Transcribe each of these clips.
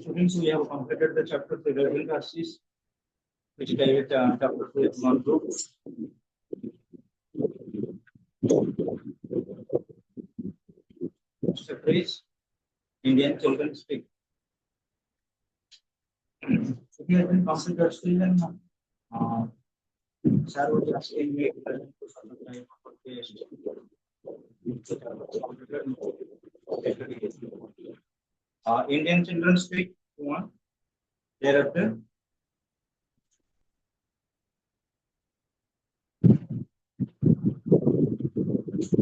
Students, we have completed the chapter theoretical classes, which direct chapter 2 non-group. Chapter is Indian children speak. If you have been considered student, sir was asking me Indian children speak one. Thereafter,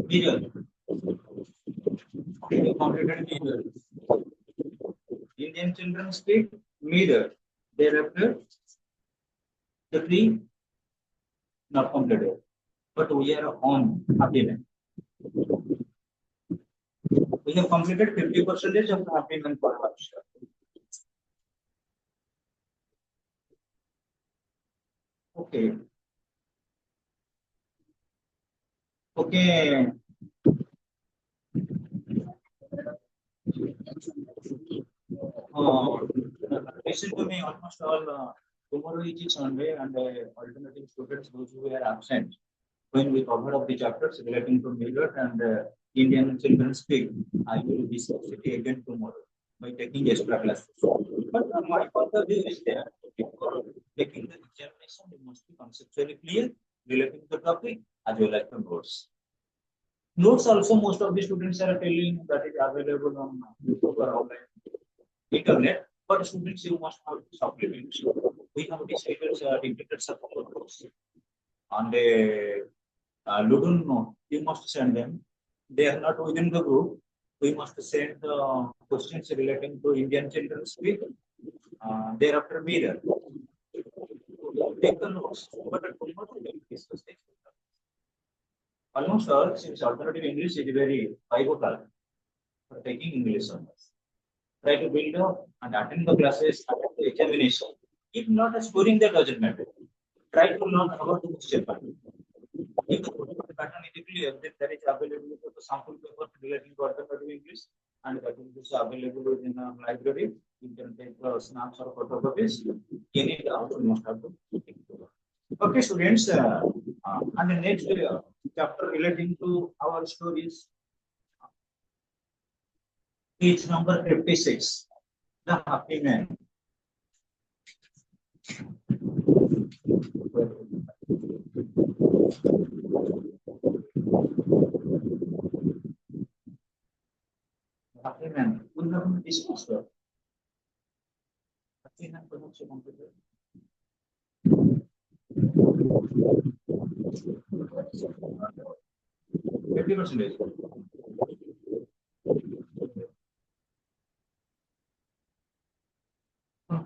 mirror. Completed mirror. Indian children speak mirror. Thereafter, the three not completed, but we are on agreement. We have completed 50% of the agreement for us. Okay. Okay. Listen to me, almost all tomorrow is Sunday, and alternative students, those who are absent, when we cover up the chapters relating to mirror and Indian children speak, I will discuss it again tomorrow by taking extra classes. But my point of view is that before taking the examination, you must be conceptually clear relating to the topic as well as the notes. Notes also, most of the students are telling that is available on YouTube or online internet, but students, you must have supplements. We have decided integrated supplement course. And Ludun, no, you must send them. They are not within the group. We must send the questions relating to Indian children speak. Thereafter, mirror. Take the notes, but tomorrow we will discuss this. Almost all, since alternative English is very pivotal for taking English honors. Try to build up and attend the classes, attend the examination. If not scoring, that doesn't matter. Try to learn about the question pattern. If the question pattern is clear, then there is available for the sample paper relating to alternative English, and that is available in a library. You can take snaps or photocopies. Any doubt, you must have to take it. Okay, students, and the next chapter relating to our stories is number 56, the happy man. Happy man. We have discussed that. Happy man production computer. 50%.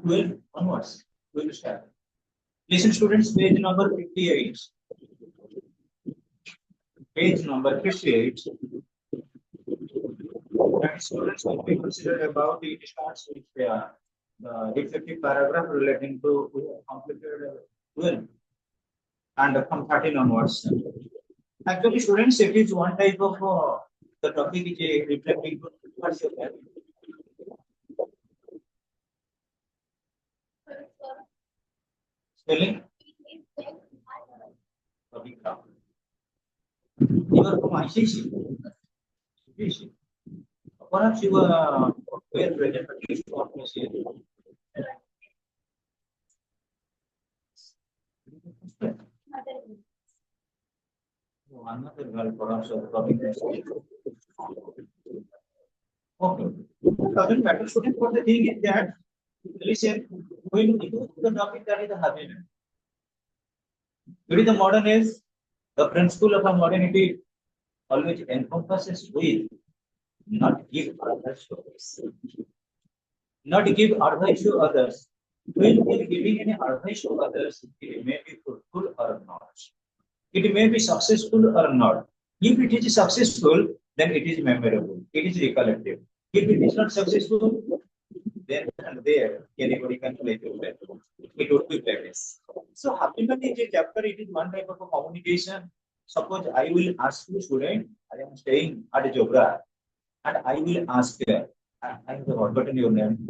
12 onwards, we will start. Listen, students, page number 58. Page number 58. And students will be considered about it starts with the reflective paragraph relating to completed 12 and from 13 onwards. Actually, students, it is one type of the topic is a reflecting to what's your value? Spelling? You are from ICC. Perhaps you were well present at least for this year. Another girl perhaps of topic. Okay. Doesn't matter, student, but the thing is that listen, when you do the topic that is the happiness. During the modern age, the principle of modernity always encompasses with not give advice to others. Not give advice to others. When we are giving any advice to others, it may be fruitful or not. It may be successful or not. If it is successful, then it is memorable. It is recollective. If it is not successful, then and there anybody can play to that. It would be famous. So Happiness is a chapter, it is one type of a communication. Suppose I will ask you student, I am staying at Jobra and I will ask her, I have forgotten your name.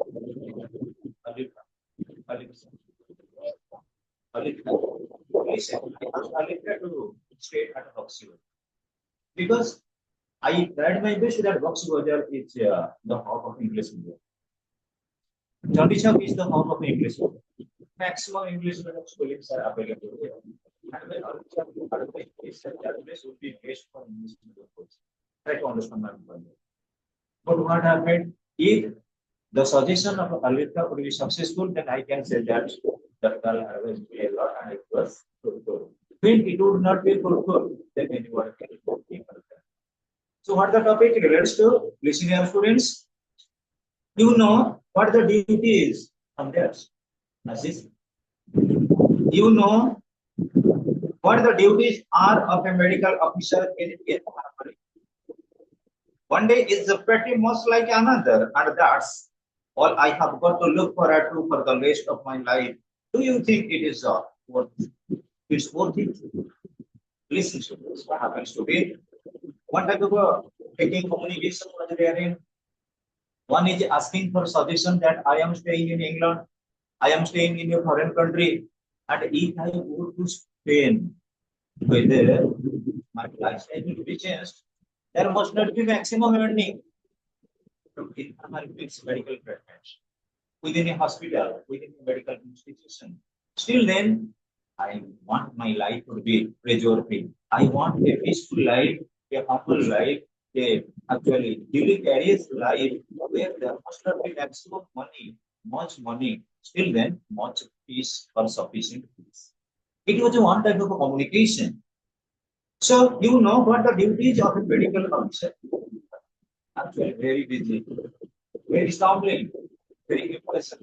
Alif, Alif, Alif. Listen, I asked Alif to stay at Oxford because I tried my best that Oxford is the hub of English media. Chandichak is the hub of English media. Maximum English medium schools are available here. And when otherwise is that place would be best for English medium course. Try to understand my point. But what happened? If the suggestion of Alvita would be successful, then I can say that the girl always be a lot and it was fruitful. When it would not be fruitful, then anyone can be fruitful. So what the topic relates to? Listening students, you know what the duty is from theirs. Aziz, you know what the duties are of a medical officer in India. One day is pretty much like another, and that's all I have got to look forward to for the rest of my life. Do you think it is worth it? It's worth it? Listen to this. What happens to be? One type of taking communication was there in. One is asking for suggestion that I am staying in England, I am staying in a foreign country, and if I go to Spain, whether my lifestyle will be changed, there must not be maximum earning from medical treatment within a hospital, within a medical institution. Still then, I want my life to be pressure free. I want a peaceful life, a humble life, a actually deleterious life where there must not be maximum money, much money. Still then, much peace or sufficient peace. It was one type of communication. So you know what the duties of a medical officer? Actually, very busy, very stumbling, very impressive,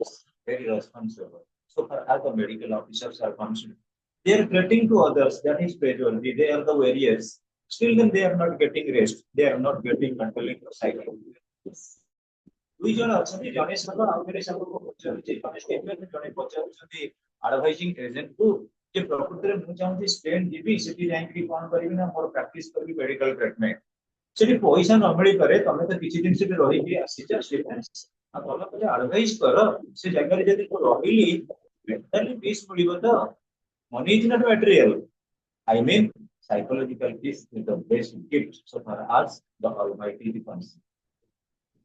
very responsible. So far as the medical officers are concerned, they are getting to others, that is pedagogy, they are the warriors. Still then they are not getting rest, they are not getting controlling the cycle. ଦୁଇ ଜଣ ଅଛନ୍ତି ଜଣେ ସାଙ୍ଗ ଆଉ ଜଣେ ସାଙ୍ଗକୁ ପଚାରୁଛି ଜଣେ ଷ୍ଟେଟମେଣ୍ଟ ଜଣେ ପଚାରୁଛନ୍ତି ଆଡଭାଇଜିଂ ଏଜେଣ୍ଟକୁ ଯେ ପ୍ରକୃତରେ ମୁଁ ଚାହୁଁଛି ସ୍ପେନ୍ ଯିବି ସେଠି ଯାଇକି କଣ କରିବି ନା ମୋର ପ୍ରାକ୍ଟିସ କରିବି ମେଡିକାଲ ଟ୍ରିଟମେଣ୍ଟ ସେଠି ପଇସା ନ ମିଳିପାରେ ତମେ ତ କିଛି ଦିନ ସେଠି ରହିକି ଆସିଛ ସେଟା ଆଉ ତମେ ମୋତେ ଆଡଭାଇଜ କର ସେ ଜାଗାରେ ଯଦି ମୁଁ ରହିଲି ମେଣ୍ଟାଲି ପିସ୍ ମିଳିବ ତ money is not material I mean psychological peace is the best gift so far as the Almighty is concerned.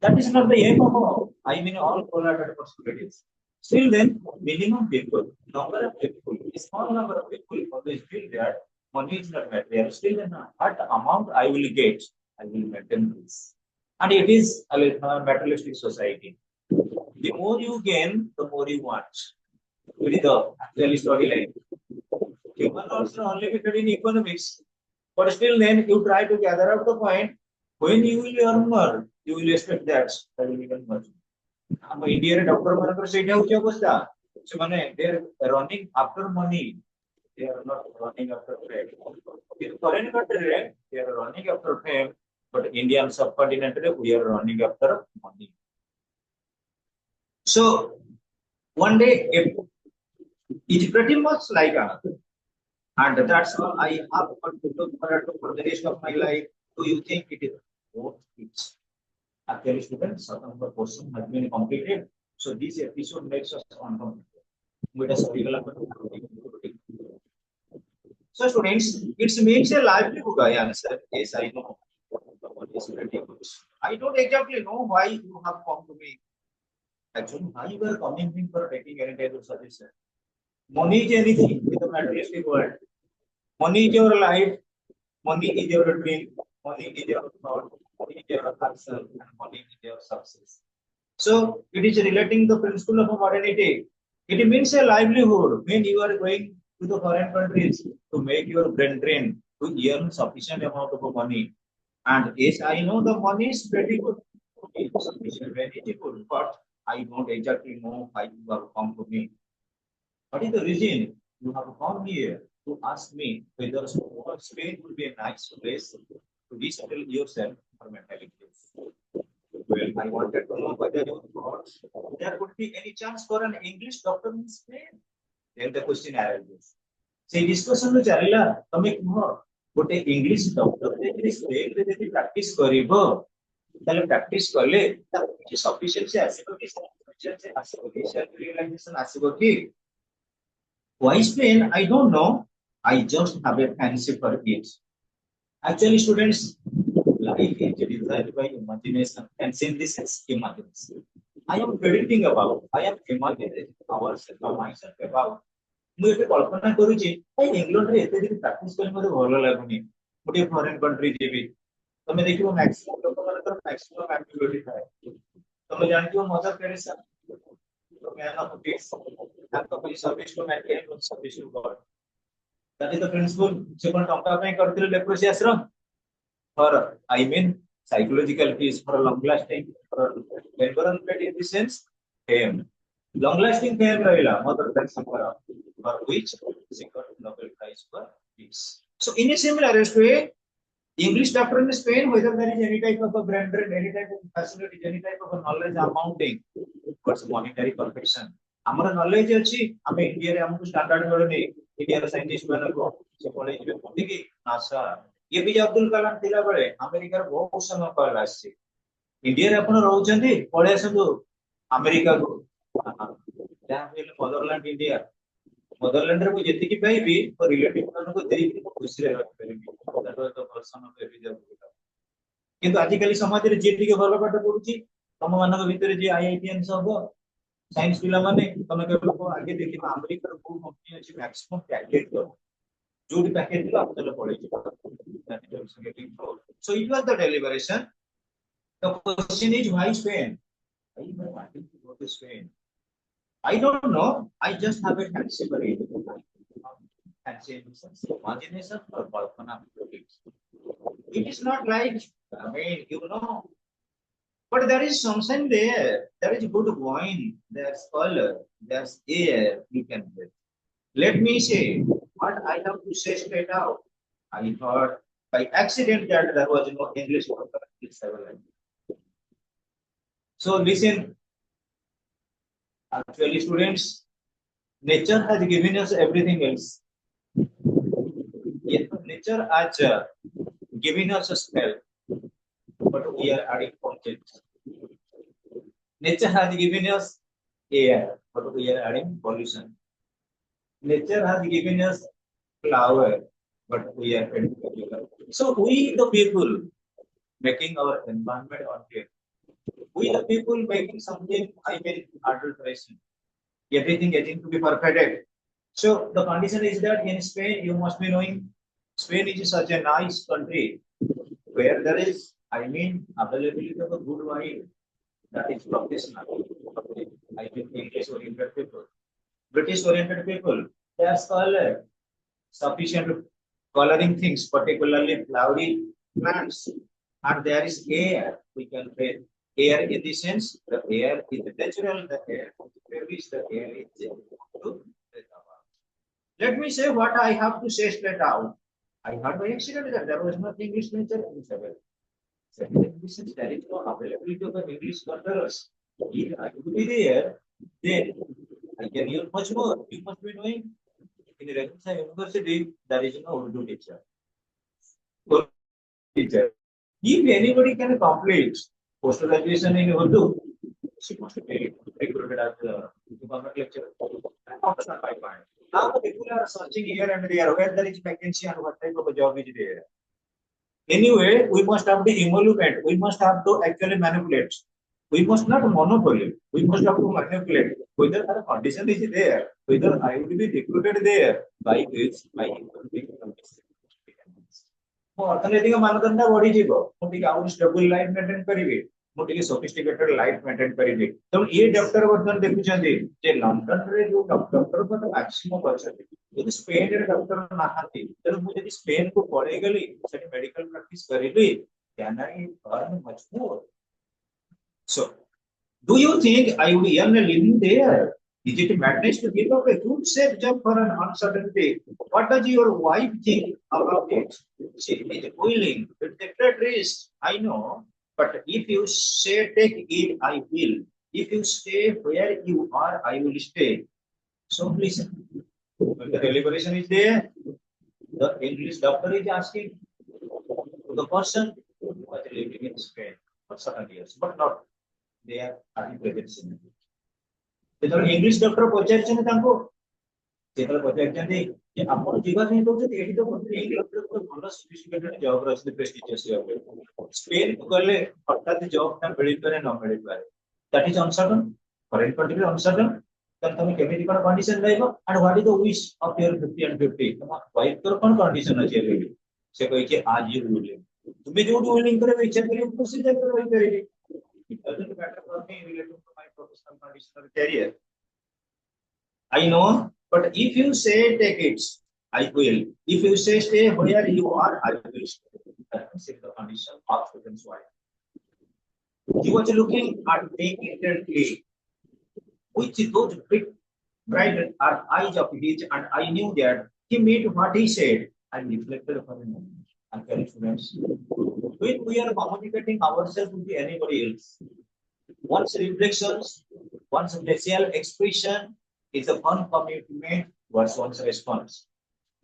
That is not the aim of all. I mean all collaborative possibilities. Still then, minimum people, number of people, a small number of people always feel that money is not material. Still then, what amount I will get, I will maintain this. And it is a materialistic society. The more you gain, the more you want. It is the actual storyline. Human also only fitted in economics. But still then, you try to gather up the point when you will earn more, you will expect that will become much. ଆମ ଇଣ୍ଡିଆରେ doctor ମାନଙ୍କର ସେଇଟା ହଉଛି ଅବସ୍ଥା ସେମାନେ they are running after money, they are not running after fame. In foreign country they are running after fame, but Indian subcontinent we are running after money. So one day it's pretty much like another, and that's all I have got to look for the rest of my life. Do you think it is worth it? Actually, students, certain portion has been completed. So this episode makes us uncomfortable. So students, it makes a livelihood. I answer. Yes, I know. I don't exactly know why you have come to me. Actually, why you are coming in for taking any type of suggestion. Money is anything in the materialistic world. Money is your life. Money is your dream. Money is your thought. Money is your action. And money is your success. So it is relating the principle of modernity. It means a livelihood when you are going to the foreign countries to make your brain drain to earn sufficient amount of money. And yes, I know the money is pretty good. It's sufficient, very good, but I don't exactly know why you have come to me. What is the reason you have come here to ask me whether Spain would be a nice place to resettle yourself for mentality. Well, I wanted to know whether you thought there would be any chance for an English doctor in Spain. Then the question arises. Say discussion में चलेगा तमें क्यों गोटे English doctor देखि Spain रे देखि practice करिवो ताले practice करले ताकि सफिशिएंसी आसीबो कि सफिशिएंसी आसीबो कि सेल्फ रियलाइजेशन आसीबो कि why Spain I don't know I just have a fancy for it. Actually students life is designed by imagination and since this is imagination I am predicting about I am imagining ourselves or myself about मुझे भी कल्पना करूँ जी भाई England रे एते दिन practice करने में भलो लागुनी गोटे फॉरेन कंट्री जेबी तमे देखिबो मैक्सिमम लोक मानकर मैक्सिमम एबिलिटी थाए तमे जानथिबो मदर टेरेसा तो मैन ऑफ पीस आपको कोई सर्विस टू मैनकाइंड और service to God that is the principle से कोन टंका पे करथिले leprosy ashram for I mean psychological peace for long lasting for environment in the sense fame long lasting fame rahila mother Teresa for which she got Nobel Prize for peace. So in a similar way, English doctor in Spain, whether there is any type of a brain drain, any type of facility, any type of a knowledge amounting towards monetary perfection. Amara knowledge अछि हमें India रे हमको standard मिलने India रे scientist बना को से college में पढ़ी कि नासा ये भी अब्दुल कलाम थिला बळे अमेरिका रे बहुत समय कॉल आछि इंडिया रे अपन रहउछन्ती पळे आसंतु अमेरिका को जहां हेले मदरलैंड इंडिया मदरलैंड रे को जेति की पाइबी और रिलेटिव मान को देई कि खुशी रे रख परबी that was the person of Avision किंतु आजि काली समाज रे जेति के भलो पाठ पढुची तम मानक भितर जे आईआईटीएन सब साइंस पिला माने तमे केबल को आगे देखिबा अमेरिका रो को कंपनी अछि मैक्सिमम पैकेज को जो भी पैकेज आप चलो पड़े so it was the deliberation the question is why Spain I wanted to go to Spain I don't know. I just have a fancy for it. Fancy imagination or kalpana. It is not like I mean, you know, but there is something there. There is good wine. There's color. There's air. You can breathe. Let me say what I have to say straight out. I thought by accident that there was no English word. So listen. Actually, students, nature has given us everything else. Yes, nature has given us a smell, but we are adding content. Nature has given us air, but we are adding pollution. Nature has given us flower, but we are adding chemical. So we the people making our environment unfair. We the people making something I mean adulteration. Everything getting to be perfected. So the condition is that in Spain you must be knowing Spain is such a nice country where there is I mean availability of a good wine that is professional. I mean English oriented people, British oriented people. They are scholar, sufficient coloring things, particularly flowery plants, and there is air we can breathe. Air in the sense, the air is natural, the air is the air is to breathe about. Let me say what I have to say straight out. I heard by accident that there was no English nature in Israel. Since there is no availability of an English doctors, if I would be there, then I can use much more. You must be knowing in Rajasthan University there is no Urdu teacher. If anybody can complete post graduation in Urdu, she must be recruited as a government lecturer. Now the people are searching here and there where there is vacancy and what type of a job is there. Anyway, we must have to emulate. We must have to actually manipulate. We must not monopoly. We must have to manipulate. Whether our condition is there, whether I will be recruited there by this, by ଅର୍ଥନୈତିକ ମାନଦଣ୍ଡ ବଢିଯିବ ମୁଁ ଟିକେ ଆଉ stable life maintain କରିବି ମୁଁ ଟିକେ ସଫିଷ୍ଟିକେଟେଡ life maintain କରିବି ତେଣୁ ଏ ଡକ୍ଟର ବର୍ତ୍ତମାନ ଦେଖୁଛନ୍ତି ଯେ ଲଣ୍ଡନରେ ଯୋଉ ଡକ୍ଟର ମାନେ ମ୍ୟାକ୍ସିମମ୍ ଅଛନ୍ତି ଯଦି ସ୍ପେନରେ ଡକ୍ଟର ନାହାନ୍ତି ତେଣୁ ମୁଁ ଯଦି ସ୍ପେନକୁ ପଳେଇ ଗଲି ସେଠି ମେଡିକାଲ ପ୍ରାକ୍ଟିସ କରିବି can I earn much more? So do you think I would earn a living there? Is it madness to give up a good safe job for an uncertainty? What does your wife think about it? She is willing to take that risk. I know, but if you say take it, I will. If you stay where you are, I will stay. So listen. When the deliberation is there, the English doctor is asking to the person who was living in Spain for certain years, but not they are present in ଯେତେବେଳେ English doctor ପଚାରିଛନ୍ତି ତାଙ୍କୁ ଯେତେବେଳେ ପଚାରିଛନ୍ତି ଯେ ଆପଣ ଯିବା ପାଇଁ କହୁଛନ୍ତି ଏଠି ତ ଇଂଲଣ୍ଡରେ ଭଲ ସଫିସିକେଟେଡ ଜବ୍ ଅଛି ପ୍ରେଷ୍ଟିଜିୟସ୍ ଜବ୍ ସ୍ପେନ୍ କୁ ଗଲେ ହଠାତ୍ ଜବ୍ ଟା ମିଳିପାରେ ନ ମିଳିପାରେ ଦ୍ୟାଟ୍ ଇଜ ଅନସର୍ଟନ ଫରେନ୍ କଣ୍ଟ୍ରିରେ ଅନସର୍ଟନ then ତମେ କେମିତି କଣ କଣ୍ଡିସନ ରହିବ and what is the wish of your 50 and 50 ତମ ୱାଇଫର କଣ କଣ୍ଡିସନ ଅଛି ଏବେ ସେ କହିଛି as you willing ତୁମେ ଯୋଉଠି ୱିଲିଂ କରିବ ଇଚ୍ଛା କରିବ ଖୁସି ଯାଇକି ରହିପାରିବେ it doesn't matter for me related to my professional condition or career I know but if you say take it I will if you say stay where you are I will stay that is the condition of students wife he was looking at me intently which those big bright eyes of his and I knew that he meant what he said. I reflected for a moment. And tell students, when we are communicating ourselves with anybody else, one's reflections, one's facial expression is a one commitment towards one's response.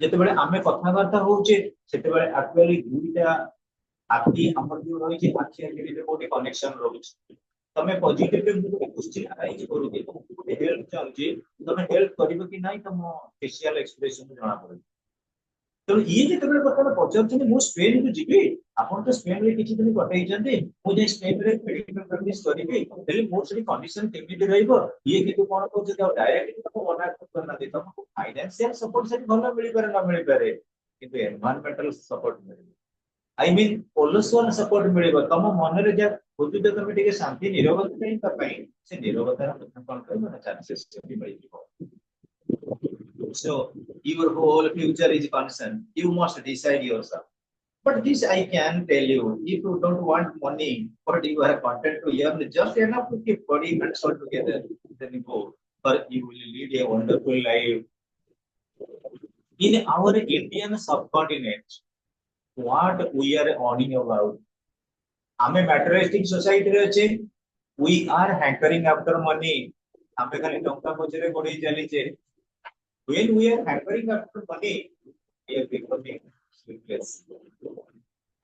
ଯେତେବେଳେ ଆମେ କଥାବାର୍ତ୍ତା ହଉଛେ ସେତେବେଳେ actually ଦୁଇଟା ଆଖି ଆମର ଯୋଉ ରହିଛି ଆଖି ଆଖି ଭିତରେ ଗୋଟେ କନେକ୍ସନ ରହୁଛି ତମେ ପଜିଟିଭଲି ମୁଁ ଗୋଟେ କ୍ୱେଶ୍ଚିନ୍ ଆରାଇଜ କରୁଛି ଗୋଟେ ହେଲ୍ପ ଚାହୁଁଛି ତମେ ହେଲ୍ପ କରିବ କି ନାହିଁ ତମ ଫେସିଆଲ ଏକ୍ସପ୍ରେସନ ଜଣା ପଡୁଛି ତେଣୁ ଇଏ ଯେତେବେଳେ ବର୍ତ୍ତମାନ ପଚାରୁଛନ୍ତି ମୁଁ ସ୍ପେନକୁ ଯିବି ଆପଣ ତ ସ୍ପେନରେ କିଛି ଦିନ କଟେଇଛନ୍ତି ମୁଁ ଯାଇ ସ୍ପେନରେ ମେଡିକାଲ ପ୍ରାକ୍ଟିସ କରିବି ହେଲେ ମୋର ସେଠି କଣ୍ଡିସନ କେମିତି ରହିବ ଇଏ କିନ୍ତୁ କଣ କହୁଛନ୍ତି ଆଉ ଡାଇରେକ୍ଟଲି ତମକୁ ମନା କରୁନାହାନ୍ତି ତମକୁ ଫାଇନାନ୍ସିଆଲ ସପୋର୍ଟ ସେଠି ଭଲ ମିଳିପାରେ ନ ମିଳିପାରେ କିନ୍ତୁ ଏନଭାରନମେଣ୍ଟାଲ ସପୋର୍ଟ ମିଳିବ I mean, ପୋଲସନ୍ ସପୋର୍ଟ ମିଳିବ ତମ ମନରେ ଯାହା ଖୋଜୁଛ ତମେ ଟିକେ ଶାନ୍ତି ନିରବତା ତା ପାଇଁ ସେ ନିରବତାର କଥା କଣ କହିବ ନା ଚାନ୍ସେସ୍ ସେଠି ମିଳିଯିବ so your whole future is concerned you must decide yourself but this I can tell you if you don't want money but you are content to earn just enough to keep body and soul together then you go or you will lead a wonderful life in our Indian subcontinent what we are earning about आमे materialistic society रे अछि we are hankering after money आमे खाली टंका पछरे गोडी चली छे when we are hankering after money we are becoming sleepless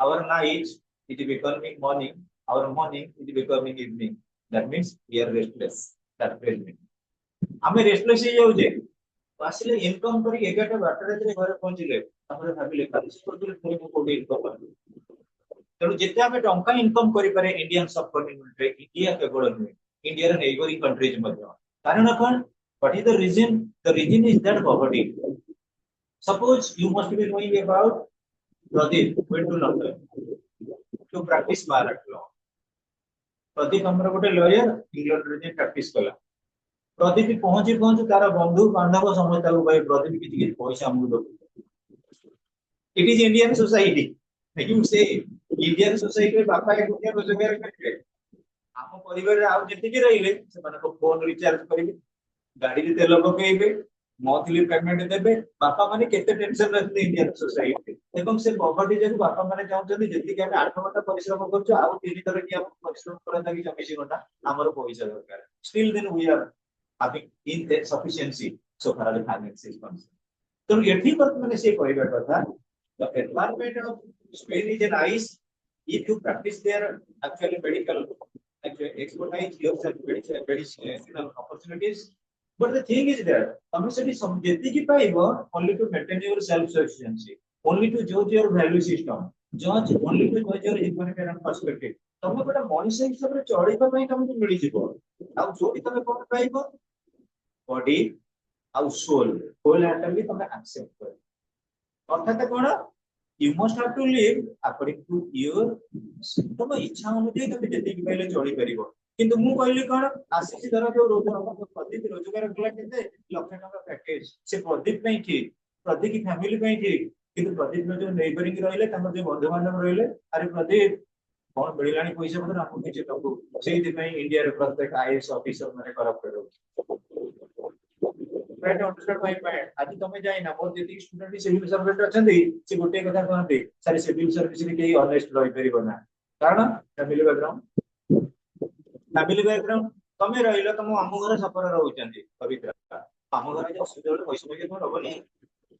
our night it is becoming morning our morning it is becoming evening that means we are restless that means आमे restless हे जाउ जे ଆସିଲେ income କରି 11ଟା 12ଟା ରାତିରେ ଘରେ ପହଞ୍ଚିଲେ ତାପରେ ଭାବିଲେ କାଲି ସକାଳେ ପୁଣି ମୁଁ କୋଉଠି ଇନକମ କରିବି ତେଣୁ ଯେତେ ଆମେ ଟଙ୍କା ଇନକମ କରିପାରେ ଇଣ୍ଡିଆନ ସବକଣ୍ଟିନେଣ୍ଟରେ ଇଣ୍ଡିଆ କେବଳ ନୁହେଁ ଇଣ୍ଡିଆର ନେଇବରିଂ କଣ୍ଟ୍ରିଜ ମଧ୍ୟ କାରଣ କଣ what is the reason is that poverty suppose you must be knowing about Pradeep went to London to practice bar at law Pradeep हमर गोटे लॉयर इंग्लैंड रे प्रैक्टिस कला प्रदीप पहुंची पहुंची तार बंधु बांधव समस्त भाई प्रदीप किसी पैसा हमको दो it is Indian society you से इंडियन सोसाइटी में बापा एक रुपया रोजगार करके हम परिवार रे आउ जति रहिले से माने को फोन रिचार्ज करिवे गाड़ी रे तेल पकेइबे मंथली पेमेंट देबे बापा माने केते टेंशन रहते इंडियन सोसाइटी एवं से पॉवर्टी जे बापा माने चाहते जति के 8 घंटा परिश्रम करछु आउ 3 तरह की हम परिश्रम करन लागि 24 घंटा हमर पैसा दरकार still then we are having insufficiency so far as finance is concerned. So, एठी पर मैंने से कहबा कथा the environment of Spain is nice if you practice there actually medical actually expertise yourself medicinal opportunities but the thing is that हम सेठी समझेती कि पाइबो only to maintain your self sufficiency only to judge your value system judge only to judge your economic perspective तमे गोटे मनुष्य हिसाब रे चढ़ीबा पई तमको मिली जिवो आ जोटी तमे कोन पाइबो body ଆଉ soul whole atom भी तमे accept कर अर्थात कोन you must have to live according to your तम इच्छा अनुसार तमे जति कि पहले चढ़ी परिबो किंतु मु कहली कोन आसीसी धर जो प्रदीप रोजगार कला केते लाख टका पैकेज से प्रदीप नहीं ठीक प्रदीप की फैमिली नहीं ठीक किंतु प्रदीप जो नेबरिंग रहिले तम जो बंधु बांधव रहिले अरे प्रदीप कौन मिलानी पैसा पत्र आपको किछि तको सेहि दिनै इंडिया रे प्रत्येक आईएएस ऑफिसर माने corrupt रहउ try to understand my point. आज तुम जाए ना मोर जेति स्टूडेंट सिविल सर्विस अछंती से गोटे कथा कहते सारे सिविल सर्विस रे केही ऑनेस्ट रहि परिबो ना कारण फैमिली बैकग्राउंड तमे रहिलो तुम आम घर सफर रहउचंती पवित्र आम घर जो सुदळ पैसा के तो रहबनी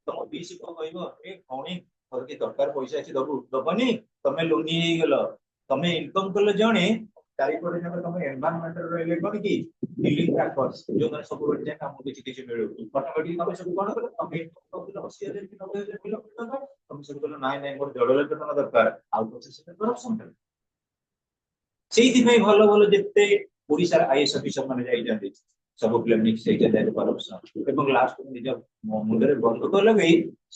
तुम बीसी को कहबो ए कोणी और के दरकार पैसा अछि दबु दबनी तमे लोनी हे गेलो तमे इनकम कले जणे चारिपटे जब तुम एनवायरमेंटल रहिले कोन की बिल्डिंग क्रैकर्स जो माने सब रोड जे काम किछि किछि मिलु ऑटोमेटिक तमे सब कोन कले तमे तो 80,000 की 90,000 किलो तमे सब कले नाइ नाइ मोर 1.5 लाख टका दरकार आउ तो से करप्शन कर सेही भाई भलो भलो जेते ओडिसा आईएएस ऑफिसर माने जाई जंती सब क्लिनिक से जे करप्शन एवं लास्ट में निज मुंडरे बंद को लगे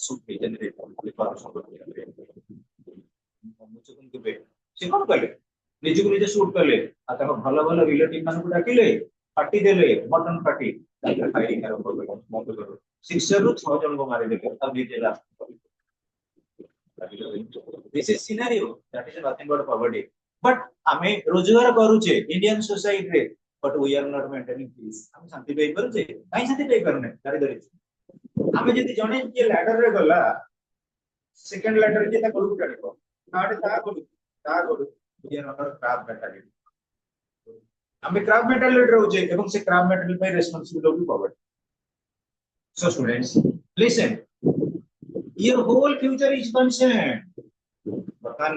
सुट हे जने करप्शन कर मुचुकुन के बे से कोन कले निजକୁ ନିଜେ ସୁଟ କଲେ ଆଉ ତାଙ୍କ ଭଲ ଭଲ ରିଲେଟିଭ ମାନଙ୍କୁ ଡାକିଲେ ପାର୍ଟି ଦେଲେ ମଟନ ପାର୍ଟି ତାପରେ ଫାଇରିଂ ଆରମ୍ଭ କଲେ ବନ୍ଦ କଲେ 6 ରୁ 6 ଜଣଙ୍କୁ ମାରିଦେଲେ ଆଉ ନିଜେ last this is scenario that is nothing but poverty but ଆମେ ରୋଜଗାର କରୁଛେ ଇଣ୍ଡିଆନ સોસાଇଟି ରେ but we are not maintaining peace ଆମେ ଶାନ୍ତି ପାଇ ପାରୁଛେ କାଇଁ ଶାନ୍ତି ପାଇ ପାରୁନେ ଗାଡ଼ି ଧରିଛି ଆମେ ଯଦି ଜଣେ କିଏ ladder ରେ ଗଲା ସେକେଣ୍ଡ ladder ରେ ତା କଳକୁ ଟାଣିବ ତା କଳକୁ we are under crab mentality. हमें crab mentality रहुचे एवं से crab mentality पे responsible होगी poverty. So students, listen. Your whole future is concerned. बतन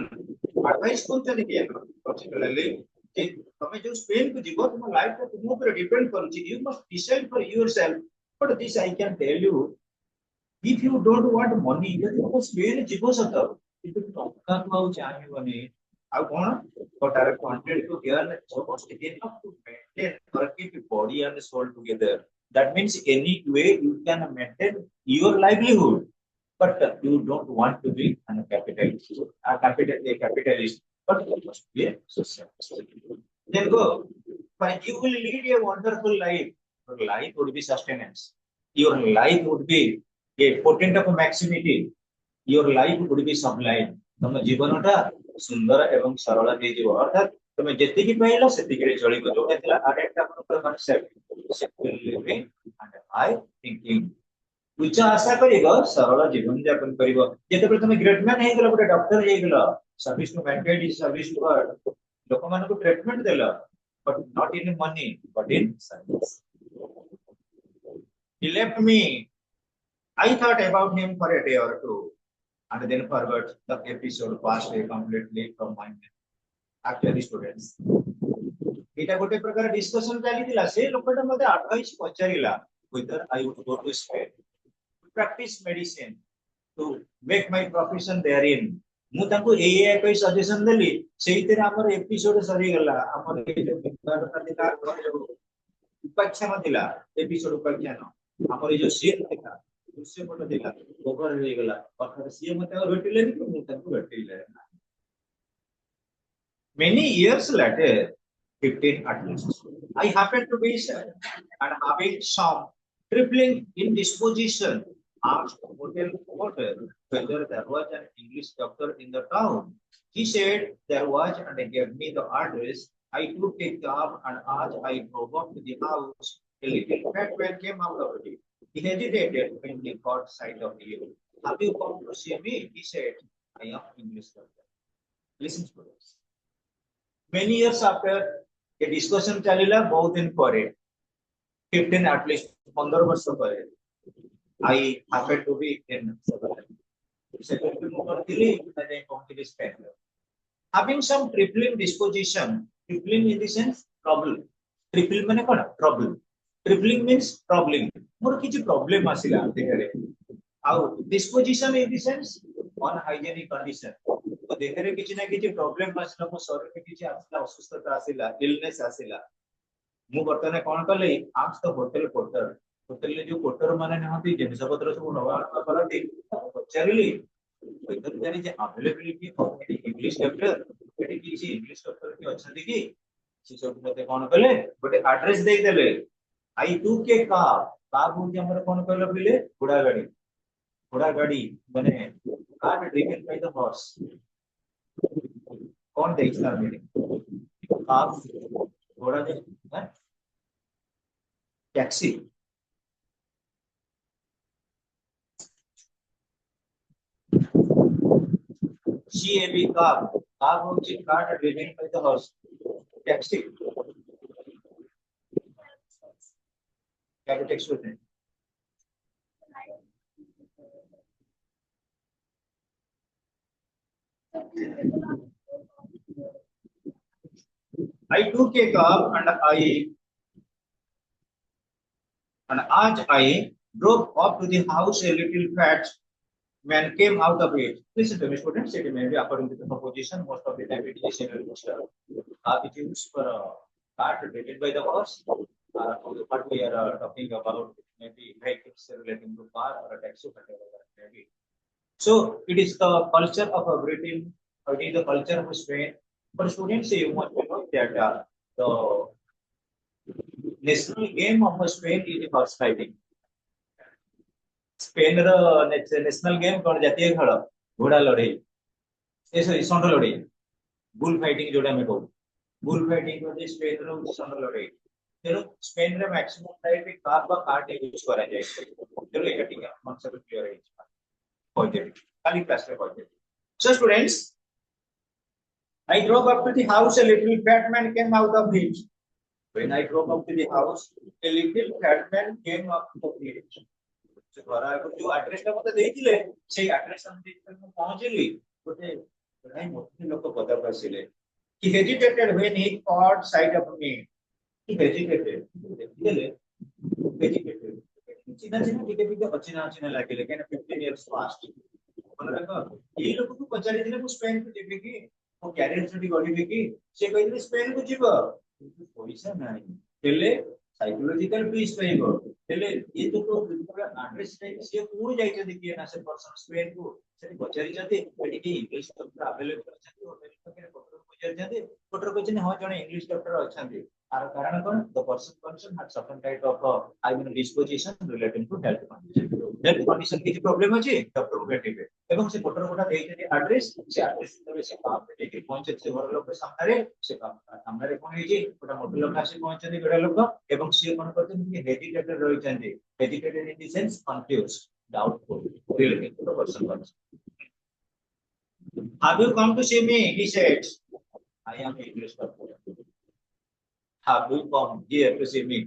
advice कौन चले किया particularly कि हमें जो Spain को जीवो तुम life को तुम ऊपर depend करो ची you must decide for yourself. But this I can tell you, if you don't want money, यदि तुम Spain जीवो सकता हो, इतो टक्का तो आउ चाहिए बने How on? But I wanted to earn almost enough to maintain or keep your body and soul together. That means any way you can maintain your livelihood, but you don't want to be a capitalist, but you must be a socialist. Then go, but you will lead a wonderful life. Your life would be sustenance. Your life would be a potent of maximity. Your life would be sublime. तम जीवनटा सुंदर एवं सरल दे जीव अर्थात तमे जेति की pilo सेति के चली को जोटा थिला आरेटा अपन कॉन्सेप्ट सेक्युलरली एंड आई थिंकिंग उच्च आशा करिगो सरल जीवन यापन करिवो जेते तमे ग्रेट मैन हे गेलो गोटे डॉक्टर हे गेलो service to mankind is service to world लोक मान को ट्रीटमेंट देलो but not in money but in service he left me I thought about him for a day or two and then forgot the episode passed away completely from my mind. Actually, students, এটা গোটে প্রকার discussion চালিଥିଲା से লোকটা মতে advice পচারিলা whether I would go to Spain to practice medicine to make my profession therein. ମୁଁ ତାଙ୍କୁ ଏଇ କହି ସଜେସନ ଦେଲି ସେଇଥିରେ ଆମର ଏପିସୋଡ ସରି ଗଲା ଆମର ଏ ଯୋଉ ବିଜ୍ଞାନଟା ଥିଲା ଉପାଖ୍ୟାନ ଥିଲା ଏପିସୋଡ ଉପାଖ୍ୟାନ ଆମର ଏ ଯୋଉ ସିନ୍ ଥିଲା दृश्य पट दिला ओवर हो गेला अर्थात सीए मते और भेटिले नि मु ताको भेटिले many years later 15 at least I happened to be and having some tripling in disposition asked hotel porter whether there was an English doctor in the town he said there was and gave me the address I took a cab and as I drove up to the house a little fat man came out of it. He hesitated when he caught sight of you. Have you come to see me? He said, I am English doctor. Listen to this. Many years after a discussion chalila बहुत दिन परे 15 at least 15 वर्ष परे I happened to be in having some tripling disposition. Tripling in the sense trouble. Tripling माने कौन? Trouble. Tripling means problem. मोर किछि problem आसिला Dehre आउ disposition in the sense unhygienic condition तो देहरे किछि ना किछि प्रॉब्लम आसिला मो शरीर में किछि आसिला असुस्थता आसिला इलनेस आसिला मु बर्तने कोन कले आज तो होटल होटल ले जो पोर्टर माने नहती जिनिस पत्र सब नवा करती पचारिली इधर जानि जे अवेलेबिलिटी ऑफ इंग्लिश डॉक्टर एटी किछि इंग्लिश डॉक्टर के अछंती कि से सब मते कोन कले गोटे एड्रेस देई देले आई टू के का बाबू जे हमर कोन कहलो बिले घोड़ा गाड़ी माने car driven by the horse कौन देखता मीनिंग आप घोड़ा जे टैक्सी CAB cab. Cab होची car driven by the horse. Taxi. Cab taxi होते हैं. I took a cab and as I drove up to the house, a little fat man came out of it. Listen to me, students. It may be according to the proposition. Most of the time, it is a it is used for a car related by the horse. What we are talking about, maybe vehicles relating to car or a taxi, whatever maybe. So it is the culture of a Britain, or it is the culture of Spain. For students, you want to know that the national game of Spain is horse fighting. Spain national game कौन जाती है खेल घोड़ा लड़ाई ये sorry षंड लड़ाई bull fighting जोड़ा में कहूँ बुल फाइटिंग को स्पेन रो षंड लड़ाई तेरो स्पेन रे मैक्सिमम टाइप एक कार बा कार्ड यूज करा जाए चलो ये ठीक है कॉन्सेप्ट क्लियर है पॉजिटिव खाली क्लास में positive so students I drove up to the house a little fat man came out of it when I drove up to the house a little fat man came out of it जो address टा मते देइथिले से address हम देखि पहुंचली गोटे भाई मोटे लोक पता पसिले कि hesitated when he caught side of me कि हेजिटेटेड देखिले हेजिटेटेड चिना चिना टिके अचिना अचिना लागिले केन 15 इयर्स पास्ट मन देखो ये लोक को पचारि दिले मु स्पेन को जेबे कि ओ कैरियर स्टडी गलिबे कि से कहिले स्पेन को जीव पैसा नाही तेले साइकोलॉजिकल पीस पाइबो तेले ये तो एड्रेस से कोन जाई छै देखिए ना से पर्सन स्पेन को से पचारि जते एटी के इंग्लिश डॉक्टर अवेलेबल छै होटल के डॉक्टर को पचारि जते डॉक्टर को छै हां जने इंग्लिश डॉक्टर अछंती आर कारण कोन the person has certain type of I mean disposition relating to health condition की प्रॉब्लम अछि डॉक्टर को भेटिबे एवं से डॉक्टर कोटा देइ छै एड्रेस से एड्रेस तबे से काम पे पहुंचे से घर लोक सामने से काम सामने कोन हे जे कोटा मोटे लोक आसी पहुंचे बेडा लोक एवं से कोन करते कि हेजिटेटेड रहि छथि hesitated in the sense confused doubtful relating to the person. Have you come to see me? He said. I am English doctor. Have you come here to see me?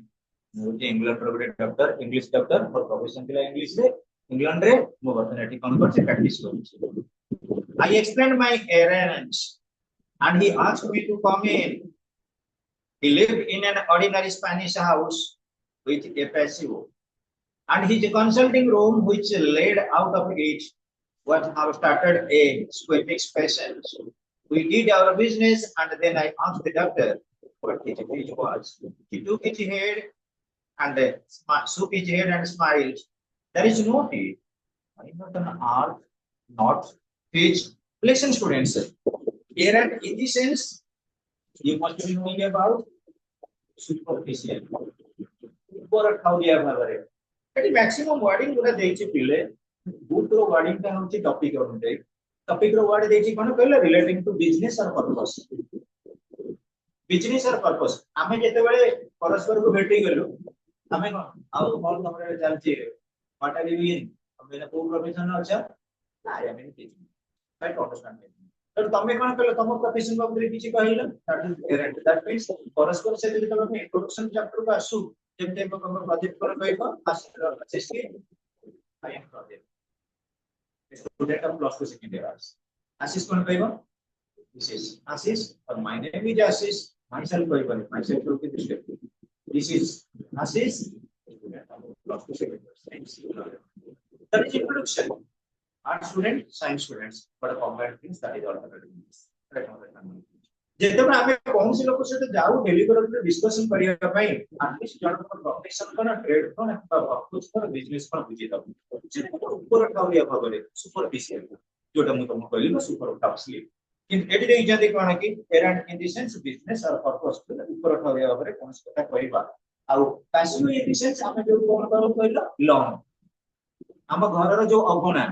मुझे इंग्लैंड रे doctor English doctor और profession के लिए English रे England रे मो बर्तनटी कोन कर से प्रैक्टिस करू I explained my errands and he asked me to come in. He lived in an ordinary Spanish house with a patio and his consulting room which led out of it was have started a squeamish patient. We did our business and then I asked the doctor what his age was. He took his head and shook his head and smiled. There is no teeth. I not an art, not teach. Listen, students. Errand in the sense you must be knowing about superficial. Super how they are covered. But maximum wording गुरा देइछि पिले बहुत रो wording ता होछि topic अनुसार topic रो word देइछि कोन कहले relating to business और purpose business और purpose आमे जेते बेले परस्पर को भेटि गेलु आमे कोन आउ कोन हमरे चलछि व्हाट आर यू इन हमें को प्रोफेशन अच्छा ना I mean teaching right understand तो तमे कोन कहले तम प्रोफेशन को अपने किछि कहले दैट मींस परस्पर से जति तमे इंट्रोडक्शन चैप्टर को आसु जेते को हम प्रोजेक्ट पर कहबो असिस्ट I am project student of plus 2 second year असिस्ट कोन कहबो दिस इज असिस्ट और माय नेम इज असिस्ट myself कहबो myself टू के this is असिस्ट student of plus 2 second year that is introduction art student science students but a combined things that is all right जेते में आमे कौन से लोग से जाऊ डेलीवरी डिस्कशन करिया पई एटलीस्ट जन प्रोफेशन कोन ट्रेड कोन कुछ पर बिजनेस पर बुझी दब जे ऊपर उठावलिया भाबरे सुपरफिशियल जोटा मु तुम कहली सुपर उठावसली कि एटी दे जदी कोन कि एरंड इन द सेंस बिजनेस और पर्पस ऊपर उठावलिया भाबरे कोन से कथा कहबा आउ पैसिव इन द सेंस आमे जो कोन कहलो लोन हम घर रो जो अगणा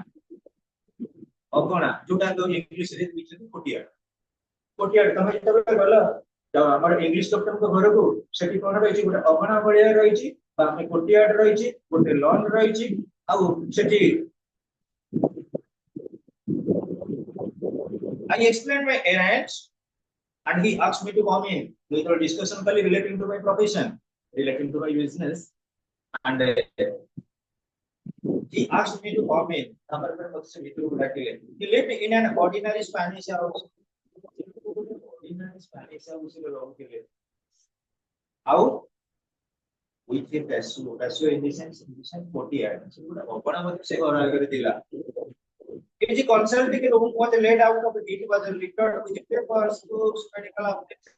जोटा तो इंग्लिश रे बिचते कोटिया कोटिया तमे जतबे गला हमर इंग्लिश डॉक्टर को घर को सेठी कोन रहिछि गोटे अगणा बळिया रहिछि बामे कोटिया रहिछि गोटे लोन रहिछि आउ सेठी I explained my errands and he asked me to come in. We had a discussion relating to my profession, relating to my business, and he asked me to come in. He lived in an ordinary Spanish house. Ordinary Spanish house How? With a Pasu in the sense 40 items. He consulting room was laid out of it was littered with papers, books, medical objects.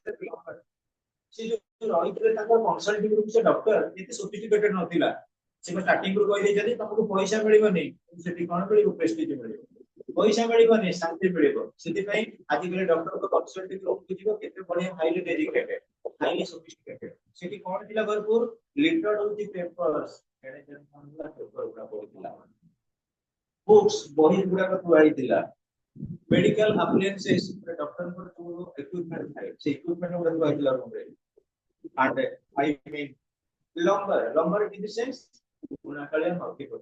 See, consulting room से doctor ये sophisticated नथिला से starting रो कहि देजनी तुमको पैसा मिलिबनी सेठी कोन मिलिबो Prestige मिलिबो पैसा मिलिबनी शांति मिलिबो सेति पई आजि बेले डॉक्टर को कंसल्टिंग रूम को जीवो केते बढ़िया हाईली एजुकेटेड हाईली सोफिस्टिकेटेड सेठी कोन थिला भरपूर लिटर्ड विथ पेपर्स एडे जन मानला पेपर गुडा पढिला बुक्स बही गुडा को तुआइतिला मेडिकल अप्लायंसेस डॉक्टर को जो इक्विपमेंट है से इक्विपमेंट गुडा तुआइतिला रूम रे and I mean lumber in the sense उनाकले मौके को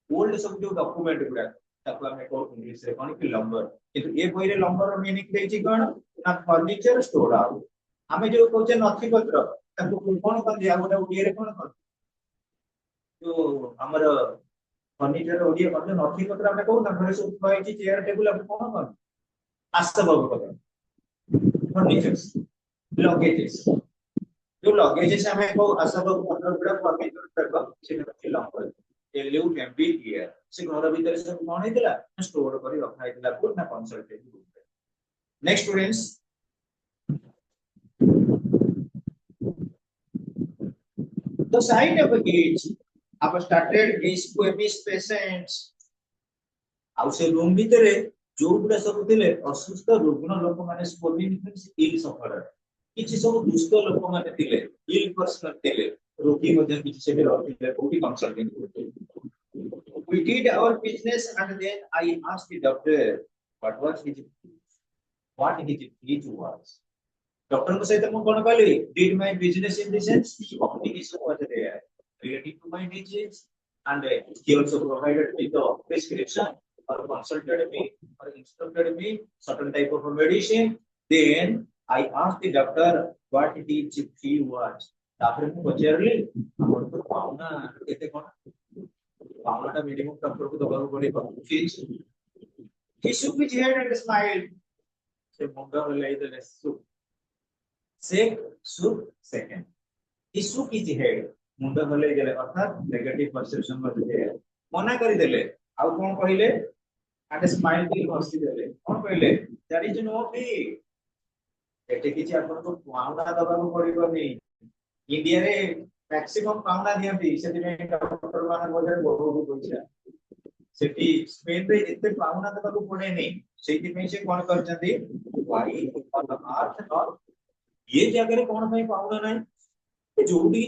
ओल्ड सब जो डॉक्यूमेंट गुडा ताको हमें को इंग्लिश रे कोन कि lumber किंतु ए बही रे lumber रो मीनिंग देछि कोन ना फर्नीचर स्टोर आउ हमें जो कहचे नथि पत्र ताको कोन कोन दिया गोटा उडी रे कोन कोन जो हमर फर्नीचर ओडी कोन नथि पत्र हमें को ना घरे सब पाइछि चेयर टेबल हम कोन कोन आस्तबब पत्र फर्नीचर्स लगेजेस जो लगेजेस हमें को आस्तबब पत्र गुडा फर्नीचर तक से लंबर एलयू कैन बी हियर से घर भीतर सब कोन हेतिला स्टोर करी रखा हेतिला को ना consultant room next students the side of a gate have started is to miss patients आउ से रूम भीतर जो गुडा सब थिले असुस्थ रुग्ण लोक माने स्पोर्टिंग मींस इल सफर किछि सब दुष्ट लोक माने थिले इल पर्सन थिले रोगी मध्ये किछि से रहथिले कोठी consulting we did our business and then I asked the doctor what his fee was doctor को सहित मु कोन कहली did my business in the sense communication was there related to my disease and he also provided me the prescription or consulted me or instructed me certain type of medicine then I asked the doctor what his fee was तापर मु पचारली हमर तो पाउना केते कोन पाउनाटा minimum doctor को दबाव पड़ेगा fees he shook his head and smiled से मुंडा हलाई देले second he shook his head मुंडा हलाई देले अर्थात नेगेटिव परसेप्शन बदले मना करि देले आ कोन कहिले आटे स्माइल की हंसी देले कोन कहिले दैट इज नो फी एटे किछि आपन को पाउना दबा को पड़िबनी इंडिया रे मैक्सिमम पाउना दियंती सेति में डॉक्टर माने बोले बहुत पैसा सेठी स्पेन रे एते पाउना दबा को पड़े नहीं सेति में से कोन करचंती भाई अर्थ नॉट ये जगह रे कोन भाई पाउना नहीं जो भी